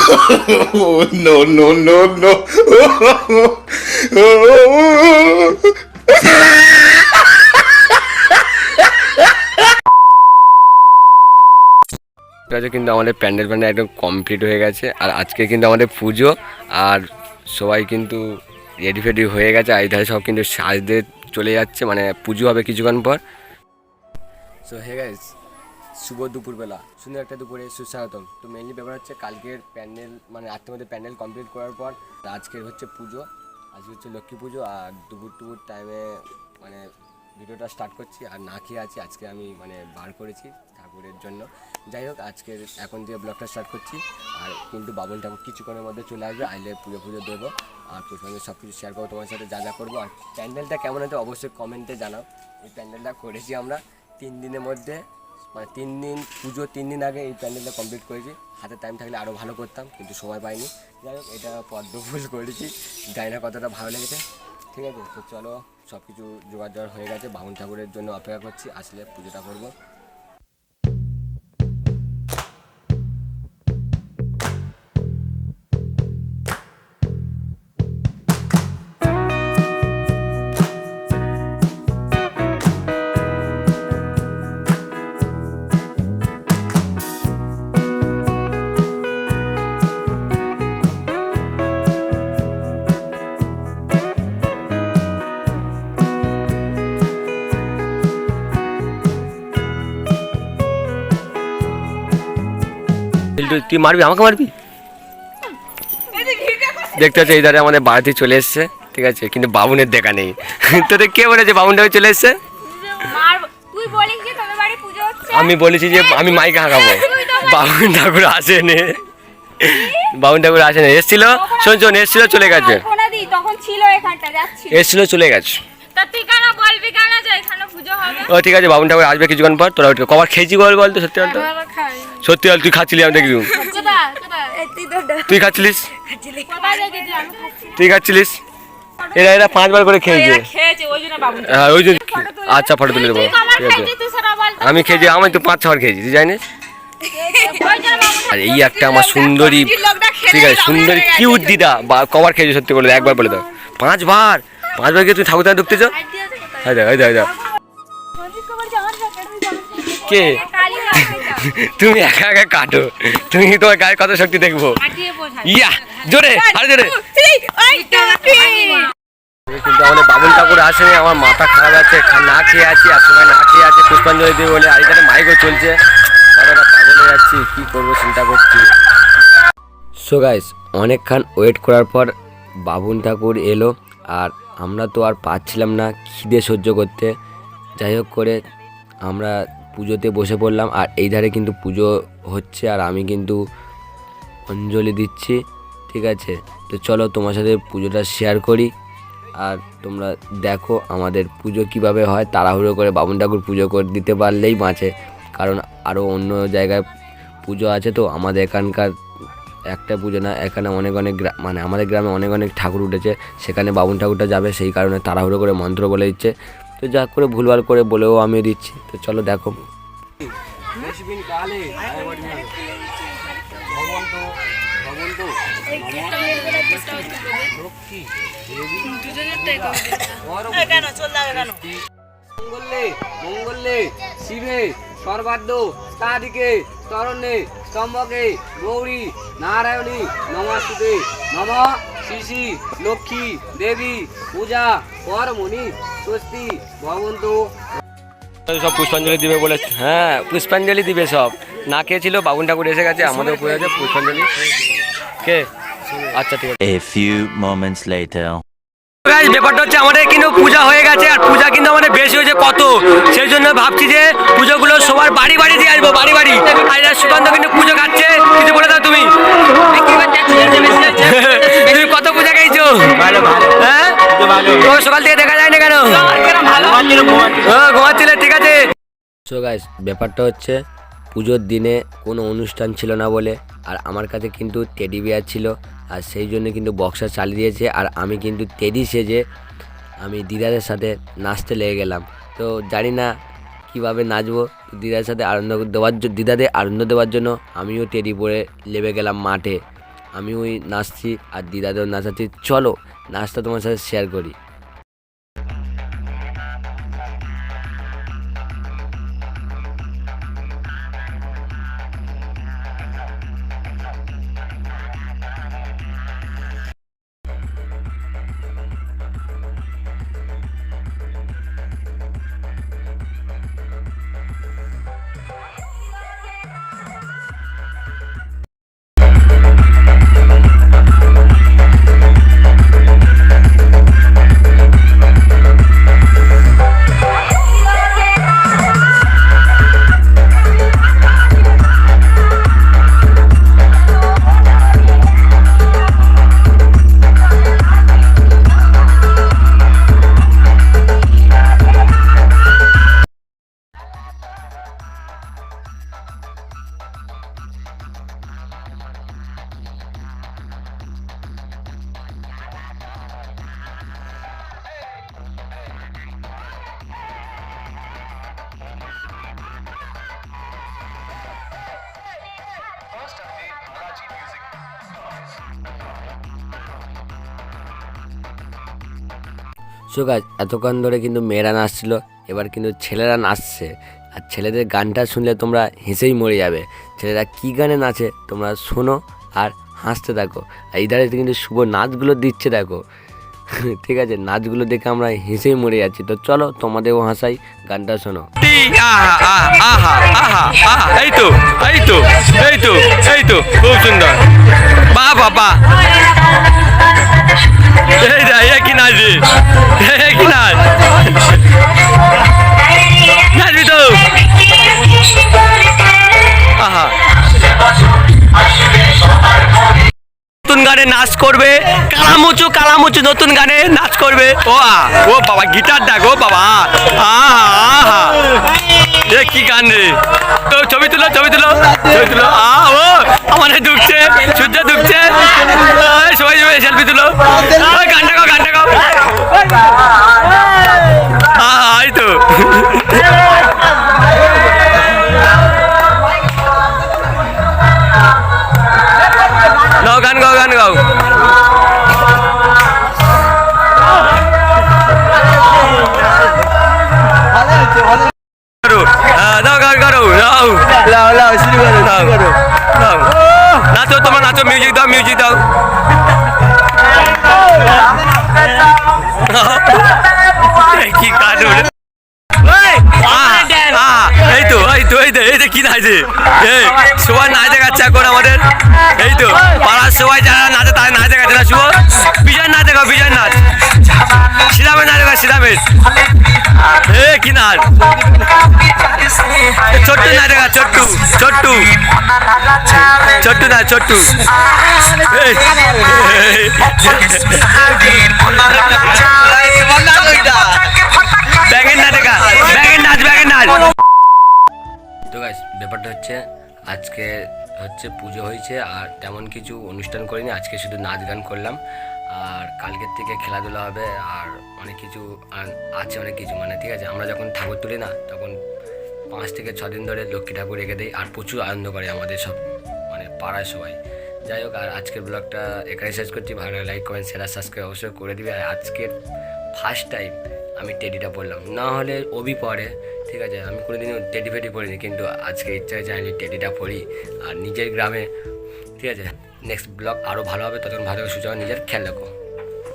No, no, no, no. কিন্তু আমাদের প্যান্ডেল একদম কমপ্লিট হয়ে গেছে। আর আজকে কিন্তু আমাদের পুজো, আর সবাই কিন্তু রেডি ফেডি হয়ে গেছে। আর ধারে সব কিন্তু সাজতে চলে যাচ্ছে, মানে পুজো হবে কিছুক্ষণ পর। সো হে গাইস, শুভ দুপুরবেলা, সুন্দর একটা দুপুরে সুস্বাগতম। তো মেনলি ব্যাপার হচ্ছে কালকের প্যান্ডেল, মানে রাত্রের মধ্যে প্যান্ডেল কমপ্লিট করার পর আজকের হচ্ছে পুজো। আজকে হচ্ছে লক্ষ্মী পুজো। আর দুপুর টাইমে মানে ভিডিওটা স্টার্ট করছি। আর না খেয়ে আছি, আজকে আমি মানে বার করেছি ঠাকুরের জন্য। যাই হোক, আজকের এখন দিয়ে ব্লগটা স্টার্ট করছি। আর কিন্তু বাবুল ঠাকুর কিছুক্ষণের মধ্যে চলে আসবে, আইলে পুজো দেবো। আর পুজোর সব কিছু শেয়ার করবো তোমার সাথে, যা করবো। আর প্যান্ডেলটা কেমন হতো অবশ্যই কমেন্টে জানাও। এই প্যান্ডেলটা করেছি আমরা 3 দিনের মধ্যে, মানে 3 দিন পুজো, 3 দিন আগে এই প্যান্ডেলটা কমপ্লিট করেছি। হাতে টাইম থাকলে আরও ভালো করতাম, কিন্তু সময় পাইনি। যাই হোক, এটা পদ্মফুল করেছি, জানি না কতটা ভালো লেগেছে। ঠিক আছে, তো চলো, সব কিছু জোগাড় হয়ে গেছে। বামুন ঠাকুরের জন্য অপেক্ষা করছি, আসলে পুজোটা করবো। তুই মারবি, আমাকে মারবি? দেখতে হচ্ছে এই ধারে আমাদের বাড়িতে চলে এসছে। ঠিক আছে, কিন্তু বাবুনের দেখা নেই। তোদের কে বলেছে বাবুনটা চলে এসছে? আমি বলেছি যে আমি মাইকে হাঁকাবো। বাবুন ঠাকুর আসেনি, বাবুন ঠাকুর আসেনি। এসছিল, শোন এসছিল, চলে গেছে। এসছিল, চলে গেছে। ও ঠিক আছে, বাবুন ঠাকুর আসবে কিছুক্ষণ পর। তোরা কবার খেয়েছি বলতো সত্যি বলতো? সত্যি বল, তুই খাচ্ছিলি? আমি দেখি তুই খাচ্ছিলিস, তুই খাচ্ছিলিস। এরা 5 বার করে খেয়েছে। হ্যাঁ, ওই জন্য। আচ্ছা, ফটো তুলে দেবো। ঠিক আছে, আমি খেয়েছি, আমি তো 5-6 বার খেয়েছি, তুই জানিস। আর এই একটা আমার সুন্দরী, ঠিক আছে, সুন্দরী কিউট দিদা। কবার খেয়েছি সত্যি বলে, একবার বলে দাও। 5 বার গিয়ে তুমি ঠাকুর ঢুকতে চাও? কে তুমি? একা কাটো, তুমি তোমার গায়ে কত শক্তি দেখবো। ইয়া, জোরে, আরে জোরে। কিন্তু আমাদের বাবুল ঠাকুর আসেনি, আমার মাথা খারাপ আছে, না খেয়ে আছি। আর সবাই না খেয়ে আছে পুষ্পাঞ্জলি দিয়ে বলে। আর এখানে মাইকও চলছে, মাথাটা পাগল হয়ে যাচ্ছি, কি করবো চিন্তা করছি। সো গাইস, অনেকক্ষণ ওয়েট করার পর বাবুল ঠাকুর এলো। আর আমরা তো আর পাচ্ছিলাম না খিদে সহ্য করতে। যাই হোক করে আমরা পুজোতে বসে পড়লাম। আর এই ধারে কিন্তু পুজো হচ্ছে, আর আমি কিন্তু অঞ্জলি দিচ্ছি। ঠিক আছে, তো চলো তোমার সাথে পুজোটা শেয়ার করি। আর তোমরা দেখো আমাদের পুজো কিভাবে হয়। তাড়াহুড়ো করে বামুন ঠাকুর পুজো করে দিতে পারলেই বাঁচে, কারণ আরও অন্য জায়গায় পুজো আছে। তো আমাদের এখানকার একটা পুজো না, এখানে অনেক মানে আমাদের গ্রামে অনেক ঠাকুর উঠেছে, সেখানে বামুন ঠাকুরটা যাবে, সেই কারণে তাড়াহুড়ো করে মন্ত্র বলে দিচ্ছে। তো যা করে ভুলভাল করে বলেও আমি দিচ্ছি। তো চলো দেখো। মঙ্গলে শিবে সর্বাদ্য সাদিকে তরণে স্তম্ভকে গৌরী নারায়ণী নমস্তুতে। নম শ্রী লক্ষ্মী দেবী পূজা পরমণি স্বস্তি ভবন্তু। সব পুষ্পাঞ্জলি দিবে বলে, হ্যাঁ পুষ্পাঞ্জলি দিবে সব। না খেয়েছিল, বাবুন ঠাকুর এসে গেছে, আমাদের উপরে আছে পুষ্পাঞ্জলি। কে? আচ্ছা ঠিক আছে। A few moments later. ব্যাপারটা হচ্ছে আমাদের কিন্তু পূজা হয়ে গেছে। আর পূজা কিন্তু আমাদের বেশি হয়েছে কত, সেই জন্য ভাবছি যে পুজোগুলো সবার বাড়ি দিয়ে আসবো, বাড়ি। আর সুকান্ত কিন্তু পুজো খাচ্ছে, কিছু বলে দাও তুমি। তুমি কত পূজা খাইছো? হ্যাঁ, সকাল থেকে দেখা যায় না কেন? ঘুমাচ্ছিলে, ঠিক আছে। সো গাইস, ব্যাপারটা হচ্ছে পুজোর দিনে কোনো অনুষ্ঠান ছিল না বলে, আর আমার কাছে কিন্তু টেডি বিয়ার ছিল, আর সেই জন্য কিন্তু বক্সটা চালিয়ে দিয়েছে। আর আমি কিন্তু টেডি সেজে আমি দিদাদের সাথে নাচতে লেগে গেলাম। তো জানি না কীভাবে নাচবো, দিদাদের সাথে দিদাদের আনন্দ দেওয়ার জন্য আমিও টেডি পরে লেবে গেলাম মাঠে। আমি ওই নাচছি আর দিদাদেরও নাচাচ্ছি। চলো নাচটা তোমার সাথে শেয়ার করি। সো গাইস, এতক্ষণ ধরে কিন্তু মেয়েরা নাচছিল, এবার কিন্তু ছেলেরা নাচছে। আর ছেলেদের গানটা শুনলে তোমরা হেসেই মরে যাবে। ছেলেরা কী গানে নাচে তোমরা শোনো আর হাসতে থাকো। আর এই ধারে কিন্তু শুভ নাচগুলো দিচ্ছে দেখো। ঠিক আছে, নাচগুলো দেখে আমরা হেসেই মরে যাচ্ছি। তো চলো তোমাদেরও হাসাই, গানটা শোনো। এই তো এই তো এই তো এই তো খুব সুন্দর, বাহ বাবা। কি নাচ রে, কি নাচ, নাচবি তো। আহা, নতুন গানে নাচ করবে, কালামুচু নতুন গানে নাচ করবে। ও বাবা, গিটার ডাক, ও বাবা, আহা এ কি গান রে। তো ছবি তুলো ও আমাদের ঢুকছে, সূর্য ঢুকছে, সবাই সেলফি তুলো, গানটা গাও। এই তো গান গাও। নাচো, তোমার নাচো, মিউজিক দাও। কি গান, এই তো কি নাচে, সবাই নাচ দেখাচ্ছে এখন আমাদের। এই তো পাড়ার সবাই যারা নাচে তারা নাচ দেখাচ্ছে না। শুভ বিজয় নাচ দেখাও, বিজয় নাচ, শ্রীরামের নাচ দেখাও, শ্রীরামের। কি নাচ, ছোট্টু নাচ দেখা, ছোট্টু নাচ, ছোট্টু। ব্যাগের নাচ। তো গাইস, ব্যাপারটা হচ্ছে আজকে পুজো হয়েছে আর তেমন কিছু অনুষ্ঠান করিনি। আজকে শুধু নাচ গান করলাম। আর কালকের থেকে খেলাধুলা হবে আর অনেক কিছু আছে মানে ঠিক আছে। আমরা যখন ঠাকুর তুলি না, তখন 5 থেকে 6 দিন ধরে লক্ষ্মী ঠাকুর রেখে দেয় আর প্রচুর আনন্দ করে আমাদের সব মানে পাড়ায় সবাই। যাই হোক, আর আজকের ব্লগটা এখানে শেষ করছি। ভালো লাইক কমেন্ট শেয়ার সাবস্ক্রাইব অবশ্যই করে দিবে। আর আজকের ফার্স্ট টাইম আমি টেডিটা পরলাম, না হলে ওবি পরে, ঠিক আছে। আমি কোনোদিনও টেডি ফেডি পরিনি, কিন্তু আজকে ইচ্ছা হয়েছে আমি টেডিটা পরি আর নিজের গ্রামে, ঠিক আছে। নেক্সট ব্লগ আরও ভালো হবে, ততক্ষণ ভালো সুযোগ, নিজের খেয়াল রাখো।